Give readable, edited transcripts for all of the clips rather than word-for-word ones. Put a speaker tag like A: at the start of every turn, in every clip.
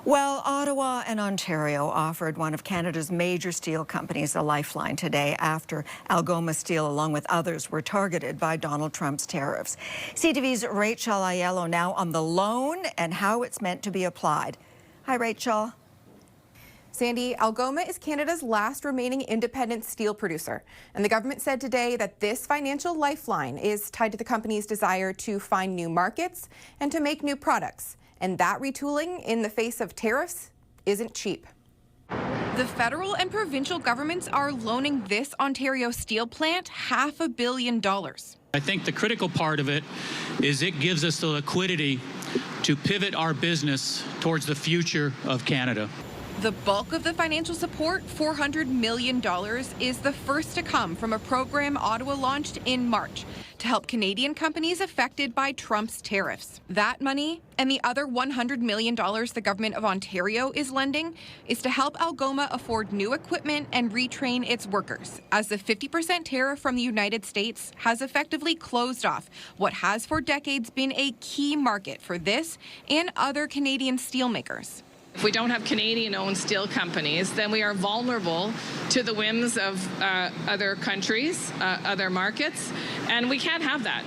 A: Well, Ottawa and Ontario offered one of Canada's major steel companies a lifeline today after Algoma Steel, along with others, were targeted by Donald Trump's tariffs. CTV's Rachel Aiello now on the loan and how it's meant to be applied. Hi, Rachel.
B: Sandy, Algoma is Canada's last remaining independent steel producer, and the government said today that this financial lifeline is tied to the company's desire to find new markets and to make new products. And that retooling in the face of tariffs isn't cheap. The federal and provincial governments are loaning this Ontario steel plant $500 million.
C: I think the critical part of it is it gives us the liquidity to pivot our business towards the future of Canada.
B: The bulk of the financial support, $400 million, is the first to come from a program Ottawa launched in March to help Canadian companies affected by Trump's tariffs. That money and the other $100 million the government of Ontario is lending is to help Algoma afford new equipment and retrain its workers, as the 50% tariff from the United States has effectively closed off what has for decades been a key market for this and other Canadian steelmakers.
D: If we don't have Canadian-owned steel companies, then we are vulnerable to the whims of other countries, other markets, and we can't have that.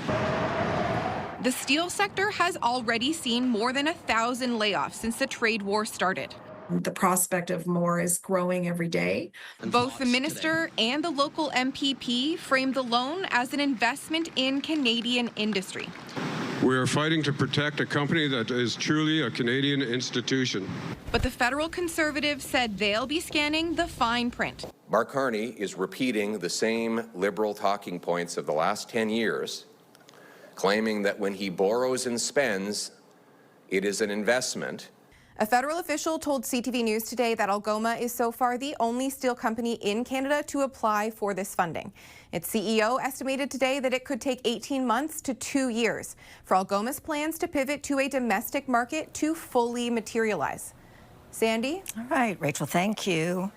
B: The steel sector has already seen more than 1,000 layoffs since the trade war started.
E: The prospect of more is growing every day.
B: Both the minister and the local MPP framed the loan as an investment in Canadian industry.
F: We are fighting to protect a company that is truly a Canadian institution.
B: But the federal Conservatives said they'll be scanning the fine print.
G: Mark Carney is repeating the same Liberal talking points of the last 10 years, claiming that when he borrows and spends, it is an investment.
B: A federal official told CTV News today that Algoma is so far the only steel company in Canada to apply for this funding. Its CEO estimated today that it could take 18 months to 2 years for Algoma's plans to pivot to a domestic market to fully materialize. Sandy?
A: All right, Rachel, thank you.